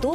2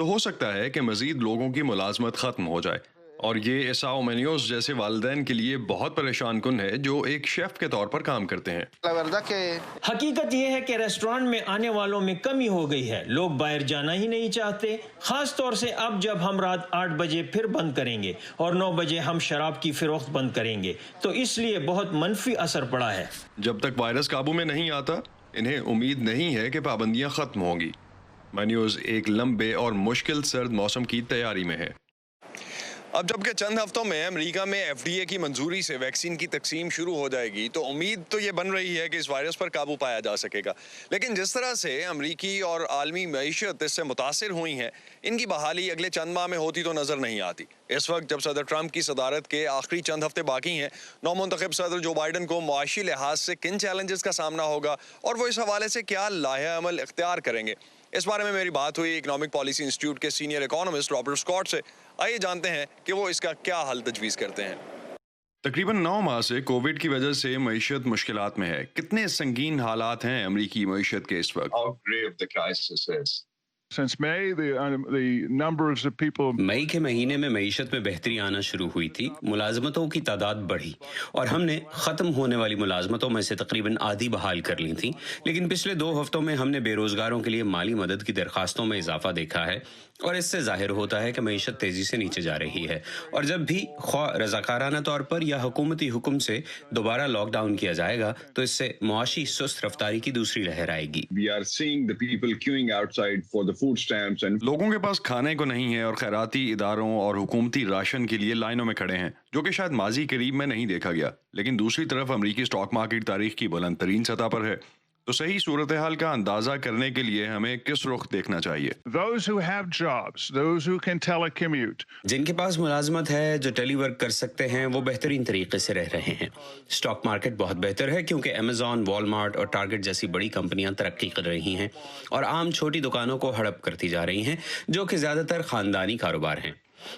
تو ہو سکتا ہے کہ مزید لوگوں کی ملازمت ختم ہو جائے، اور یہ ایساؤ مینیوز جیسے والدین کے لیے بہت پریشان کن ہے جو ایک شیف کے طور پر کام کرتے ہیں۔ حقیقت یہ ہے کہ ریسٹورانٹ میں آنے والوں میں کمی ہو گئی ہے، لوگ باہر جانا ہی نہیں چاہتے، خاص طور سے اب جب ہم رات 8 بجے پھر بند کریں گے اور 9 بجے ہم شراب کی فروخت بند کریں گے، تو اس لیے بہت منفی اثر پڑا ہے۔ جب تک وائرس قابو میں نہیں آتا انہیں امید نہیں ہے کہ پابندیاں ختم ہوں گی۔ مینیوز ایک لمبے اور مشکل سرد موسم کی تیاری میں ہے۔ اب جبکہ چند ہفتوں میں امریکہ میں FDA کی منظوری سے ویکسین کی تقسیم شروع ہو جائے گی تو امید تو یہ بن رہی ہے کہ اس وائرس پر قابو پایا جا سکے گا، لیکن جس طرح سے امریکی اور عالمی معیشت اس سے متاثر ہوئی ہیں، ان کی بحالی اگلے چند ماہ میں ہوتی تو نظر نہیں آتی۔ اس وقت جب صدر ٹرمپ کی صدارت کے آخری چند ہفتے باقی ہیں، نومنتخب صدر جو بائیڈن کو معاشی لحاظ سے کن چیلنجز کا سامنا ہوگا اور وہ اس حوالے سے کیا لائحہ عمل اختیار کریں گے، اس بارے میں میری بات ہوئی اکنامک پالیسی انسٹیٹیوٹ کے سینئر اکانومسٹ رابرٹ اسکاٹ سے۔ آئیے جانتے ہیں کہ وہ اس کا کیا حل تجویز کرتے ہیں۔ تقریباً 9 ماہ سے کووڈ کی وجہ سے معیشت مشکلات میں ہے۔ کتنے سنگین حالات ہیں امریکی معیشت کے اس وقت؟ مئی کے مہینے میں معیشت میں بہتری آنا شروع ہوئی تھی، ملازمتوں کی تعداد بڑھی اور ہم نے ختم ہونے والی ملازمتوں میں سے تقریباً آدھی بحال کر لی تھیں، لیکن پچھلے 2 ہفتوں میں ہم نے بے روزگاروں کے لیے مالی مدد کی درخواستوں میں اضافہ دیکھا ہے، اور اس سے ظاہر ہوتا ہے کہ معیشت تیزی سے نیچے جا رہی ہے، اور جب بھی خواہ رضاکارانہ طور پر یا حکومتی حکم سے دوبارہ لاک ڈاؤن کیا جائے گا تو اس سے معاشی سست رفتاری کی دوسری لہر آئے گی۔ لوگوں کے پاس کھانے کو نہیں ہے اور خیراتی اداروں اور حکومتی راشن کے لیے لائنوں میں کھڑے ہیں، جو کہ شاید ماضی قریب میں نہیں دیکھا گیا، لیکن دوسری طرف امریکی اسٹاک مارکیٹ تاریخ کی بلند ترین سطح پر ہے۔ تو صحیح صورتحال کا اندازہ کرنے کے لیے ہمیں کس رخ دیکھنا چاہیے؟ جن کے پاس ملازمت ہے، جو ٹیلی ورک کر سکتے ہیں، وہ بہترین طریقے سے رہ رہے ہیں۔ اسٹاک مارکیٹ بہت بہتر ہے کیونکہ امیزون، والمارٹ اور ٹارگٹ جیسی بڑی کمپنیاں ترقی کر رہی ہیں اور عام چھوٹی دکانوں کو ہڑپ کرتی جا رہی ہیں، جو کہ زیادہ تر خاندانی کاروبار ہیں۔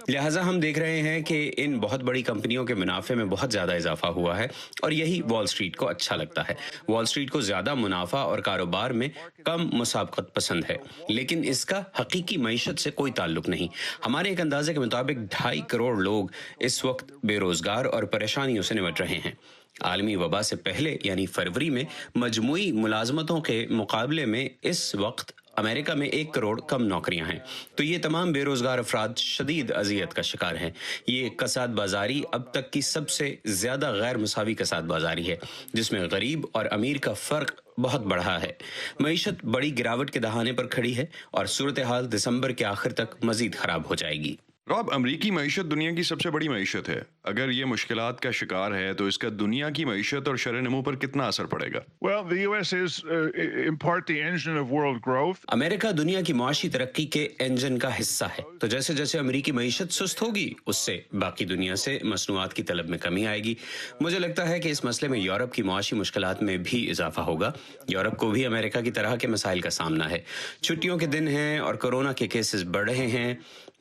لہٰذا ہم دیکھ رہے ہیں کہ ان بہت بڑی کمپنیوں کے منافع میں بہت زیادہ اضافہ ہوا ہے، اور یہی وال اسٹریٹ کو اچھا لگتا ہے۔ وال اسٹریٹ کو زیادہ منافع اور کاروبار میں کم مسابقت پسند ہے، لیکن اس کا حقیقی معیشت سے کوئی تعلق نہیں۔ ہمارے ایک اندازے کے مطابق 2.5 کروڑ لوگ اس وقت بے روزگار اور پریشانیوں سے نمٹ رہے ہیں۔ عالمی وبا سے پہلے یعنی فروری میں مجموعی ملازمتوں کے مقابلے میں اس وقت امریکہ میں 1 کروڑ کم نوکریاں ہیں، تو یہ تمام بے روزگار افراد شدید اذیت کا شکار ہیں۔ یہ کساد بازاری اب تک کی سب سے زیادہ غیر مساوی کساد بازاری ہے، جس میں غریب اور امیر کا فرق بہت بڑھا ہے۔ معیشت بڑی گراوٹ کے دہانے پر کھڑی ہے اور صورتحال دسمبر کے آخر تک مزید خراب ہو جائے گی۔ راب، امریکی معیشت دنیا کی سب سے بڑی معیشت ہے، اگر یہ مشکلات کا شکار ہے تو اس کا دنیا کی معیشت اور شرح نمو پر کتنا اثر پڑے گا؟ امریکہ دنیا کی معاشی ترقی کے انجن کا حصہ ہے، تو جیسے جیسے امریکی معیشت سست ہوگی اس سے باقی دنیا سے مصنوعات کی طلب میں کمی آئے گی۔ مجھے لگتا ہے کہ اس مسئلے میں یورپ کی معاشی مشکلات میں بھی اضافہ ہوگا۔ یورپ کو بھی امریکہ کی طرح کے مسائل کا سامنا ہے، چھٹیوں کے دن ہیں اور کورونا کے کیسز بڑھ رہے ہیں۔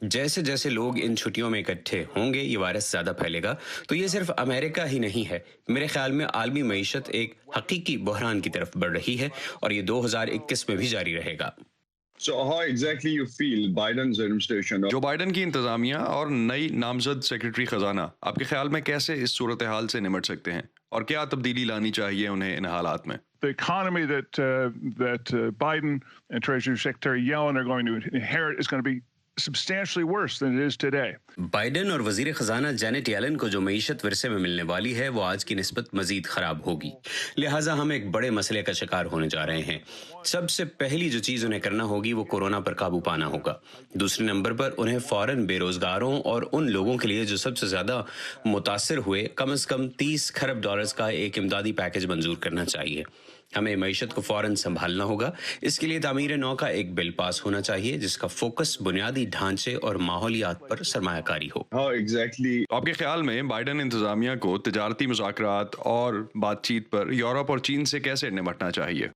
جیسے جیسے لوگ ان چھٹیوں میں اکٹھے ہوں گے یہ وائرس زیادہ پھیلے گا، تو یہ صرف امریکہ ہی نہیں ہے۔ میرے خیال میں عالمی معیشت ایک حقیقی بحران کی طرف بڑھ رہی ہے اور یہ 2021 میں بھی جاری رہے گا۔ جو بائیڈن کی انتظامیہ اور نئی نامزد سیکرٹری خزانہ آپ کے خیال میں کیسے اس صورتحال سے نمٹ سکتے ہیں اور کیا تبدیلی لانی چاہیے انہیں ان حالات میں؟ The economy that Biden and Treasury Secretary Yellen are going to inherit is going to be substantially worse than it is today. Biden اور وزیر خزانہ جینٹ یلن کو جو معیشت ورثے میں ملنے والی ہے وہ آج کی نسبت مزید خراب ہوگی، لہٰذا ہم ایک بڑے مسئلے کا شکار ہونے جا رہے ہیں۔ سب سے پہلی جو چیز انہیں کرنا ہوگی وہ کورونا پر قابو پانا ہوگا۔ دوسرے نمبر پر انہیں فوراً بے روزگاروں اور ان لوگوں کے لیے جو سب سے زیادہ متاثر ہوئے کم از کم $30 کھرب کا ایک امدادی پیکج منظور کرنا چاہیے۔ ہمیں معیشت کو فوراً سنبھالنا ہوگا۔ اس کے لیے تعمیر نو کا ایک بل پاس ہونا چاہیے جس کا فوکس بنیادی ڈھانچے اور ماحولیات پر سرمایہ کاری ہو۔ آپ کے خیال میں بائیڈن انتظامیہ کو تجارتی مذاکرات اور بات چیت پر یورپ اور چین سے کیسے نمٹنا چاہیے؟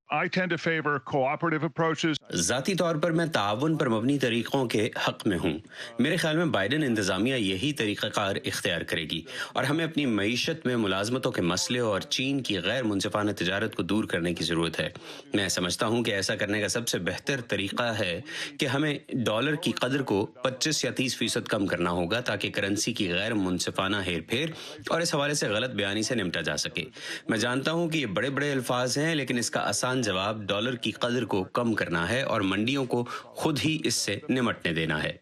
ذاتی طور پر میں تعاون پر مبنی طریقوں کے حق میں ہوں۔ میرے خیال میں بائیڈن انتظامیہ یہی طریقہ کار اختیار کرے گی اور ہمیں اپنی معیشت میں ملازمتوں کے مسئلے اور چین کی غیر منصفانہ تجارت کو دور کرنے کرنے کی ضرورت ہے۔ میں سمجھتا ہوں کہ ایسا کرنے کا سب سے بہتر طریقہ ہے کہ ہمیں ڈالر کی قدر کو 25 یا 30% کم کرنا ہوگا تاکہ کرنسی کی غیر منصفانہ ہیر پھیر اور اس حوالے سے غلط بیانی سے نمٹا جا سکے۔ میں جانتا ہوں کہ یہ بڑے بڑے الفاظ ہیں، لیکن اس کا آسان جواب ڈالر کی قدر کو کم کرنا ہے اور منڈیوں کو خود ہی اس سے نمٹنے دینا ہے۔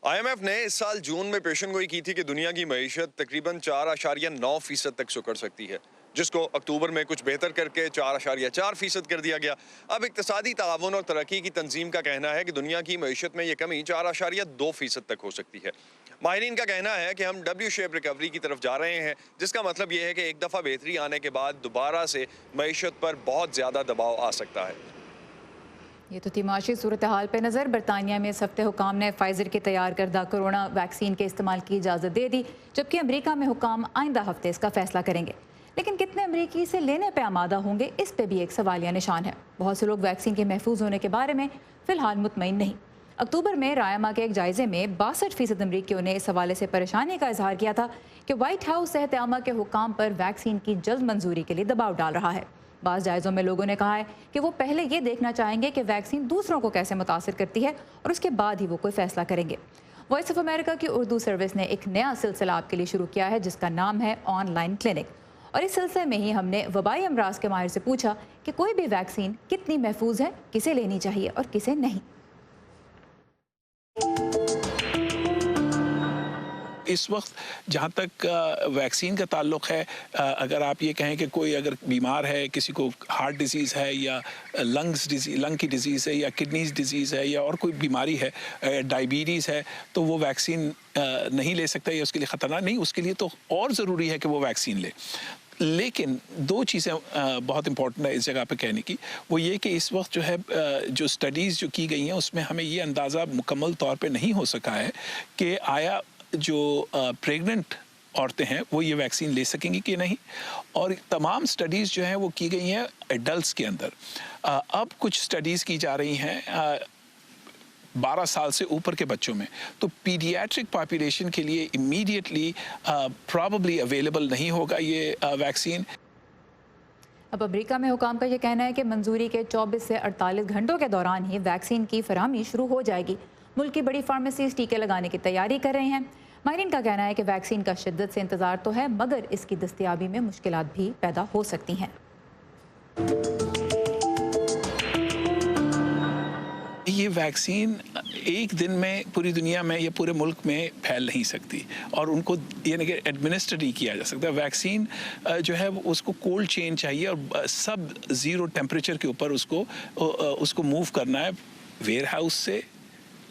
IMF نے اس سال جون میں پیشن گوئی کی تھی کہ دنیا کی معیشت تقریباً 4.9% تک سکڑ سکتی ہے، جس کو اکتوبر میں کچھ بہتر کر کے 4.4% کر دیا گیا۔ اب اقتصادی تعاون اور ترقی کی تنظیم کا کہنا ہے کہ دنیا کی معیشت میں یہ کمی 4.2% تک ہو سکتی ہے۔ ماہرین کا کہنا ہے کہ ہم ڈبلیو شیپ ریکوری کی طرف جا رہے ہیں، جس کا مطلب یہ ہے کہ ایک دفعہ بہتری آنے کے بعد دوبارہ سے معیشت پر بہت زیادہ دباؤ آ سکتا ہے۔ یہ تو تھی معاشی صورتحال پہ نظر۔ برطانیہ میں اس ہفتے حکام نے فائزر کی تیار کردہ کرونا ویکسین کے استعمال کی اجازت دے دی، جبکہ امریکہ میں حکام آئندہ ہفتے اس کا فیصلہ کریں گے۔ لیکن کتنے امریکی اسے لینے پہ آمادہ ہوں گے، اس پہ بھی ایک سوالیہ نشان ہے۔ بہت سے لوگ ویکسین کے محفوظ ہونے کے بارے میں فی الحال مطمئن نہیں۔ اکتوبر میں رائما کے ایک جائزے میں 62% امریکیوں نے اس حوالے سے پریشانی کا اظہار کیا تھا کہ وائٹ ہاؤس صحت عامہ کے حکام پر ویکسین کی جلد منظوری کے لیے دباؤ ڈال رہا ہے۔ بعض جائزوں میں لوگوں نے کہا ہے کہ وہ پہلے یہ دیکھنا چاہیں گے کہ ویکسین دوسروں کو کیسے متاثر کرتی ہے اور اس کے بعد ہی وہ کوئی فیصلہ کریں گے۔ وائس آف امریکہ کی اردو سروس نے ایک نیا سلسلہ آپ کے لیے شروع کیا ہے جس کا نام ہے آن لائن کلینک، اور اس سلسلے میں ہی ہم نے وبائی امراض کے ماہر سے پوچھا کہ کوئی بھی ویکسین کتنی محفوظ ہے، کسے لینی چاہیے اور کسے نہیں۔ اس وقت جہاں تک ویکسین کا تعلق ہے، اگر آپ یہ کہیں کہ کوئی اگر بیمار ہے، کسی کو ہارٹ ڈیزیز ہے یا لنگ کی ڈیزیز ہے یا کڈنیز ڈیزیز ہے یا اور کوئی بیماری ہے، ڈائبٹیز ہے، تو وہ ویکسین نہیں لے سکتا یا اس کے لیے خطرناک نہیں، اس کے لیے تو اور ضروری ہے کہ وہ ویکسین لے۔ لیکن دو چیزیں بہت امپورٹنٹ ہے اس جگہ پہ کہنے کی، وہ یہ کہ اس وقت جو ہے جو اسٹڈیز جو کی گئی ہیں اس میں ہمیں یہ اندازہ مکمل طور پہ نہیں ہو سکا ہے کہ آیا جو پریگننٹ عورتیں ہیں وہ یہ ویکسین لے سکیں گی کہ نہیں، اور تمام سٹڈیز جو ہیں وہ کی گئی ہیں ایڈلٹس کے اندر۔ اب کچھ سٹڈیز کی جا رہی ہیں 12 سال سے اوپر کے بچوں میں، تو پیڈیاٹرک پاپولیشن کے لیے امیڈیٹلی پرابیبلی اویلیبل نہیں ہوگا یہ ویکسین۔ اب امریکہ میں حکام کا یہ کہنا ہے کہ منظوری کے 24 سے 48 گھنٹوں کے دوران ہی ویکسین کی فراہمی شروع ہو جائے گی۔ ملک کی بڑی فارمیسیز ٹیکے لگانے کی تیاری کر رہے ہیں۔ ماہرین کا کہنا ہے کہ ویکسین کا شدت سے انتظار تو ہے، مگر اس کی دستیابی میں مشکلات بھی پیدا ہو سکتی ہیں۔ یہ ویکسین ایک دن میں پوری دنیا میں یا پورے ملک میں پھیل نہیں سکتی، اور ان کو یعنی کہ ایڈمنسٹر نہیں کیا جا سکتا۔ ویکسین جو ہے اس کو کولڈ چین چاہیے اور سب زیرو ٹیمپریچر کے اوپر اس کو موو کرنا ہے، ویئر ہاؤس سے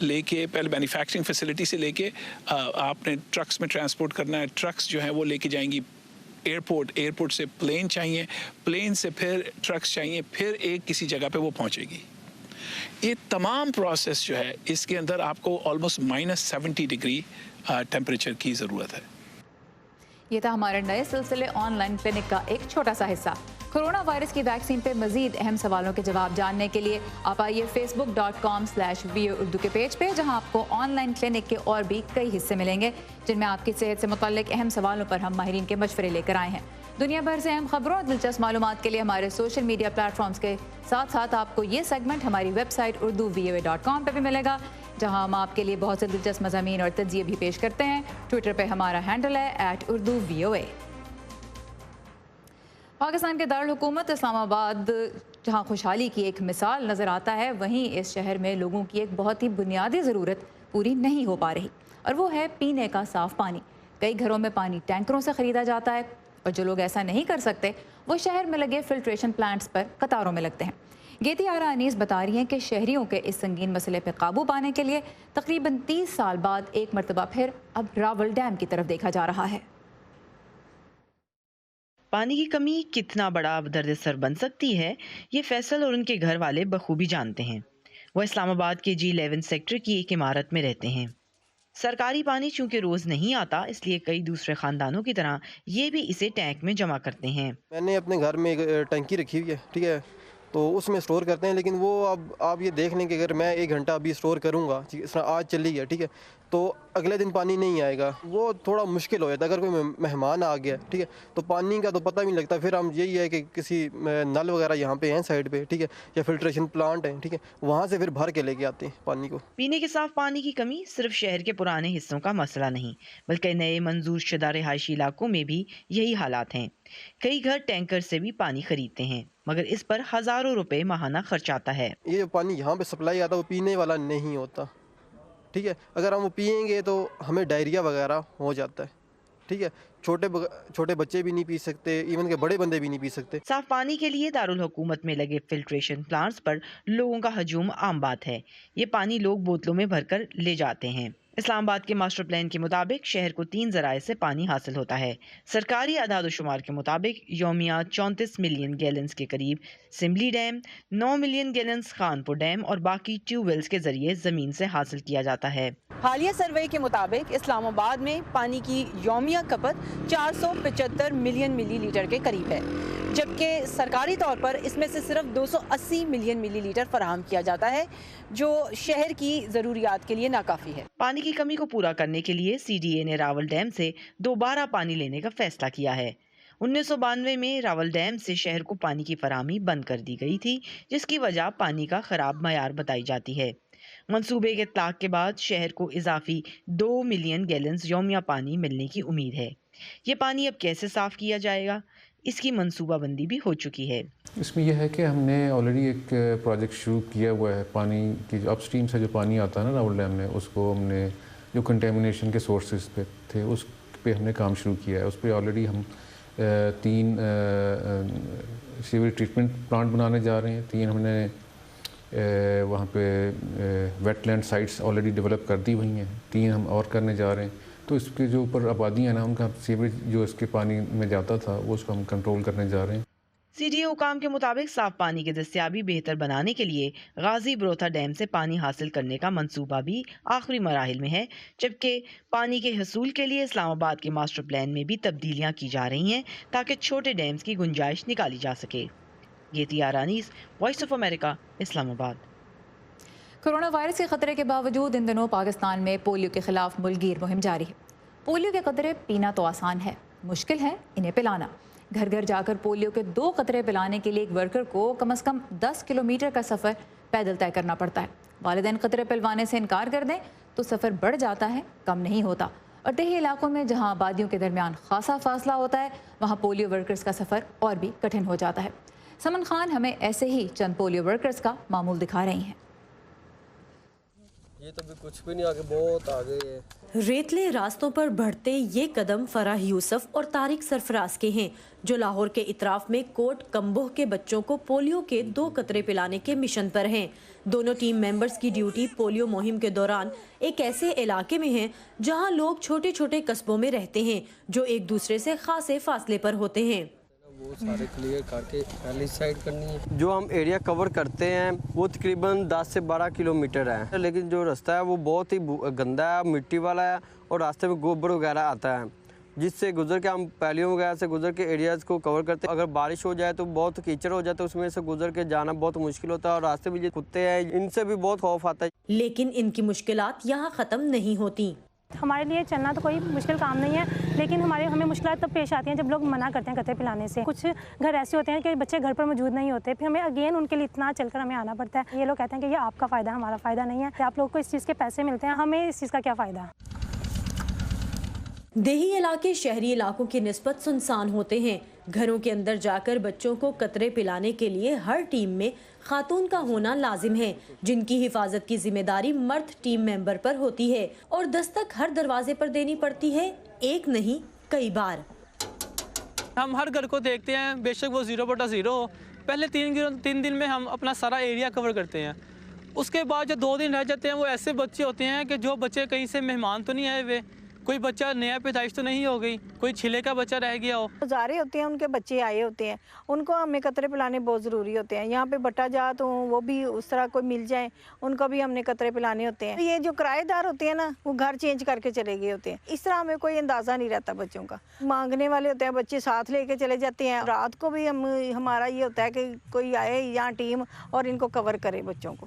لے کے پہلے مینوفیکچرنگ فیسلٹی سے لے کے آپ نے ٹرکس میں ٹرانسپورٹ کرنا ہے، ٹرکس جو ہیں وہ لے کے جائیں گی ایئرپورٹ سے پلین چاہیے، پلین سے پھر ٹرکس چاہیے، پھر ایک کسی جگہ پہ وہ پہنچے گی۔ یہ تمام پروسیس جو ہے اس کے اندر آپ کو آلموسٹ -70 ڈگری ٹیمپریچر کی ضرورت ہے۔ یہ تھا ہمارے نئے سلسلے آن لائن کلینک کا ایک چھوٹا سا حصہ۔ کورونا وائرس کی ویکسین پہ مزید اہم سوالوں کے جواب جاننے کے لیے آپ آئیے facebook.com/VOA اردو کے پیج پہ، جہاں آپ کو آن لائن کلینک کے اور بھی کئی حصے ملیں گے جن میں آپ کی صحت سے متعلق اہم سوالوں پر ہم ماہرین کے مشورے لے کر آئے ہیں۔ دنیا بھر سے اہم خبروں اور دلچسپ معلومات کے لیے ہمارے سوشل میڈیا پلیٹ فارمز کے ساتھ ساتھ آپ کو یہ سیگمنٹ ہماری ویب سائٹ urduvoa.com پہ بھی ملے گا، جہاں ہم آپ کے لیے بہت سے دلچسپ مضامین اور تجزیے بھی پیش کرتے ہیں۔ ٹویٹر پہ ہمارا ہینڈل ہے @urduvoa۔ پاکستان کے دارالحکومت اسلام آباد جہاں خوشحالی کی ایک مثال نظر آتا ہے، وہیں اس شہر میں لوگوں کی ایک بہت ہی بنیادی ضرورت پوری نہیں ہو پا رہی، اور وہ ہے پینے کا صاف پانی۔ کئی گھروں میں پانی ٹینکروں سے خریدا جاتا ہے، اور جو لوگ ایسا نہیں کر سکتے وہ شہر میں لگے فلٹریشن پلانٹس پر قطاروں میں لگتے ہیں۔ گیتی آرا انیس بتا رہی ہیں کہ شہریوں کے اس سنگین مسئلے پہ قابو پانے کے لیے تقریباً 30 سال بعد ایک مرتبہ پھر اب راول ڈیم کی طرف دیکھا جا رہا ہے۔ پانی کی کمی کتنا بڑا درد سر بن سکتی ہے، یہ فیصل اور ان کے گھر والے بخوبی جانتے ہیں۔ وہ اسلام آباد کے G11 سیکٹر کی ایک عمارت میں رہتے ہیں۔ سرکاری پانی چونکہ روز نہیں آتا، اس لیے کئی دوسرے خاندانوں کی طرح یہ بھی اسے ٹینک میں جمع کرتے ہیں۔ میں نے اپنے گھر میں ایک ٹنکی رکھی ہوئی ہے، ٹھیک ہے، تو اس میں سٹور کرتے ہیں، لیکن وہ اب آپ یہ دیکھ لیں کہ اگر میں 1 گھنٹہ ابھی سٹور کروں گا، اس طرح آج چلی گیا، ٹھیک ہے، تو اگلے دن پانی نہیں آئے گا, وہ تھوڑا مشکل ہو جاتا ہے. اگر کوئی مہمان آ گیا, ٹھیک ہے, تو پانی کا تو پتہ بھی نہیں لگتا. پھر ہم یہی ہے کہ کسی نل وغیرہ یہاں پہ ہیں سائڈ پہ, ٹھیک ہے, یا فلٹریشن پلانٹ ہیں, ٹھیک ہے, وہاں سے پھر بھر کے لے کے آتے ہیں پانی کو. پینے کے صاف پانی کی کمی صرف شہر کے پرانے حصوں کا مسئلہ نہیں, بلکہ نئے منظور شدہ رہائشی علاقوں میں بھی یہی حالات ہیں. کئی گھر ٹینکر سے بھی پانی خریدتے ہیں, مگر اس پر ہزاروں روپے ماہانہ خرچ آتا ہے. یہ جو پانی یہاں پہ سپلائی آتا ہے وہ پینے والا نہیں ہوتا, ٹھیک ہے. اگر ہم وہ پئیں گے تو ہمیں ڈائریا وغیرہ ہو جاتا ہے, ٹھیک ہے. چھوٹے بچے بھی نہیں پی سکتے, ایون کہ بڑے بندے بھی نہیں پی سکتے. صاف پانی کے لیے دارالحکومت میں لگے فلٹریشن پلانٹس پر لوگوں کا ہجوم عام بات ہے. یہ پانی لوگ بوتلوں میں بھر کر لے جاتے ہیں. اسلام آباد کے ماسٹر پلان کے مطابق شہر کو 3 ذرائع سے پانی حاصل ہوتا ہے. سرکاری اعداد و شمار کے مطابق یومیہ 34 ملین گیلنز کے قریب Simly dam, 9 million gallons Khanpur dam اور باقی ٹیوب ویلز کے ذریعے زمین سے حاصل کیا جاتا ہے. حالیہ سروے کے مطابق اسلام آباد میں پانی کی یومیہ کھپت 475 ملین ملی لیٹر کے قریب ہے, جبکہ سرکاری طور پر اس میں سے صرف 280 ملین ملی لیٹر فراہم کیا جاتا ہے, جو شہر کی ضروریات کے لیے ناکافی ہے. پانی کی کمی کو پورا کرنے کے لیے سی ڈی اے نے راول ڈیم سے دوبارہ پانی لینے کا فیصلہ کیا ہے. 1992 میں راول ڈیم سے شہر کو پانی کی فراہمی بند کر دی گئی تھی, جس کی وجہ پانی کا خراب معیار بتائی جاتی ہے. منصوبے کے اطلاق کے بعد شہر کو اضافی 2 ملین گیلنز یومیہ پانی ملنے کی امید ہے. یہ پانی اب کیسے صاف کیا جائے گا, اس کی منصوبہ بندی بھی ہو چکی ہے. اس میں یہ ہے کہ ہم نے آلریڈی ایک پروجیکٹ شروع کیا ہوا ہے. پانی کی جو اپ اسٹریم سے جو پانی آتا ہے نا راول ڈیم میں, اس کو ہم نے جو کنٹیمنیشن کے سورسز پہ تھے اس پہ ہم نے کام شروع کیا ہے. اس پہ آلریڈی ہم 3 سیوریج ٹریٹمنٹ پلانٹ بنانے جا رہے ہیں. 3 ہم نے وہاں پہ wetland sites already develop کر دی ہوئی ہیں. 3 ہم اور کرنے جا رہے ہیں. تو اس کے جو اوپر آبادیاں ہیں نا, ان کا سیوریج جو اس کے پانی میں جاتا تھا وہ اس کو ہم کنٹرول کرنے جا رہے ہیں. سی ڈی اے حکام کے مطابق صاف پانی کی دستیابی بہتر بنانے کے لیے غازی بروتھا ڈیم سے پانی حاصل کرنے کا منصوبہ بھی آخری مراحل میں ہے, جبکہ پانی کے حصول کے لیے اسلام آباد کے ماسٹر پلان میں بھی تبدیلیاں کی جا رہی ہیں تاکہ چھوٹے ڈیمز کی گنجائش نکالی جا سکے. گیتیا رانیس, وائس آف امریکہ, اسلام آباد. کورونا وائرس کے خطرے کے باوجود ان دنوں پاکستان میں پولیو کے خلاف ملک گیر مہم جاری ہے. پولیو کے قطرے پینا تو آسان ہے, مشکل ہے انہیں پلانا. گھر گھر جا کر پولیو کے 2 قطرے پلانے کے لیے ایک ورکر کو کم از کم 10 کلومیٹر کا سفر پیدل طے کرنا پڑتا ہے. والدین قطرے پلوانے سے انکار کر دیں تو سفر بڑھ جاتا ہے, کم نہیں ہوتا. اور دیہی علاقوں میں جہاں آبادیوں کے درمیان خاصا فاصلہ ہوتا ہے, وہاں پولیو ورکرز کا سفر اور بھی کٹھن ہو جاتا ہے. سمن خان ہمیں ایسے ہی چند پولیو ورکرز کا معمول دکھا رہی ہیں. یہ تو بھی کچھ بھی نہیں, آگے بہت آگے ہے. ریتلے راستوں پر بڑھتے یہ قدم فرح یوسف اور طارق سرفراز کے ہیں, جو لاہور کے اطراف میں کوٹ کمبوہ کے بچوں کو پولیو کے 2 قطرے پلانے کے مشن پر ہیں. دونوں ٹیم ممبرز کی ڈیوٹی پولیو مہم کے دوران ایک ایسے علاقے میں ہیں جہاں لوگ چھوٹے چھوٹے قصبوں میں رہتے ہیں جو ایک دوسرے سے خاصے فاصلے پر ہوتے ہیں. وہ سارے کلیئر کر کے پہلی سائڈ کرنی ہے. جو ہم ایریا کور کرتے ہیں وہ تقریباً 10 سے 12 کلومیٹر ہے, لیکن جو راستہ ہے وہ بہت ہی گندا ہے, مٹی والا ہے, اور راستے میں گوبر وغیرہ آتا ہے, جس سے گزر کے ہم پہلیوں وغیرہ سے گزر کے ایریاز کو کور کرتے ہیں. اگر بارش ہو جائے تو بہت کیچڑ ہو جاتا ہے, اس میں سے گزر کے جانا بہت مشکل ہوتا ہے, اور راستے میں جو کتے ہیں ان سے بھی بہت خوف آتا ہے. لیکن ان کی مشکلات یہاں ختم نہیں ہوتی. ہمارے لیے چلنا تو کوئی مشکل کام نہیں ہے, لیکن ہمیں مشکلات تب پیش آتی ہیں جب لوگ منع کرتے ہیں قطرے پلانے سے. کچھ گھر ایسے ہوتے ہیں کہ بچے گھر پر موجود نہیں ہوتے, پھر ہمیں اگین ان کے لیے اتنا چل کر ہمیں آنا پڑتا ہے. یہ لوگ کہتے ہیں کہ یہ آپ کا فائدہ, ہمارا فائدہ نہیں ہے, کہ آپ لوگ کو اس چیز کے پیسے ملتے ہیں, ہمیں اس چیز کا کیا فائدہ. دیہی علاقے شہری علاقوں کی نسبت سنسان ہوتے ہیں. گھروں کے اندر جا کر بچوں کو قطرے پلانے کے لیے ہر ٹیم میں خاتون کا ہونا لازم ہے, جن کی حفاظت کی ذمہ داری مرد ٹیم ممبر پر ہوتی ہے, اور دستک ہر دروازے پر دینی پڑتی ہے, ایک نہیں کئی بار. ہم ہر گھر کو دیکھتے ہیں, بے شک وہ 0/0 ہو. پہلے 3 دن میں ہم اپنا سارا ایریا کور کرتے ہیں. اس کے بعد جو 2 دن رہ جاتے ہیں وہ ایسے بچے ہوتے ہیں کہ جو بچے کہیں سے مہمان تو نہیں آئے ہوئے, کوئی بچہ نیا پیدائش تو نہیں ہو گئی, کوئی چھلے کا بچہ رہ گیا ہو. ہزارے ہوتے ہیں, ان کے بچے آئے ہوتے ہیں, ان کو ہمیں قطرے پلانے بہت ضروری ہوتے ہیں. یہاں پہ بٹا جات ہوں وہ بھی اس طرح کوئی مل جائیں, ان کو بھی ہم نے قطرے پلانے ہوتے ہیں. یہ جو کرایہ دار ہوتے ہیں نا, وہ گھر چینج کر کے چلے گئے ہوتے ہیں. اس طرح ہمیں کوئی اندازہ نہیں رہتا بچوں کا. مانگنے والے ہوتے ہیں بچے, ساتھ لے کے چلے جاتے ہیں. رات کو بھی ہمارا یہ ہوتا ہے کہ کوئی آئے یہاں ٹیم اور ان کو کور کرے بچوں کو.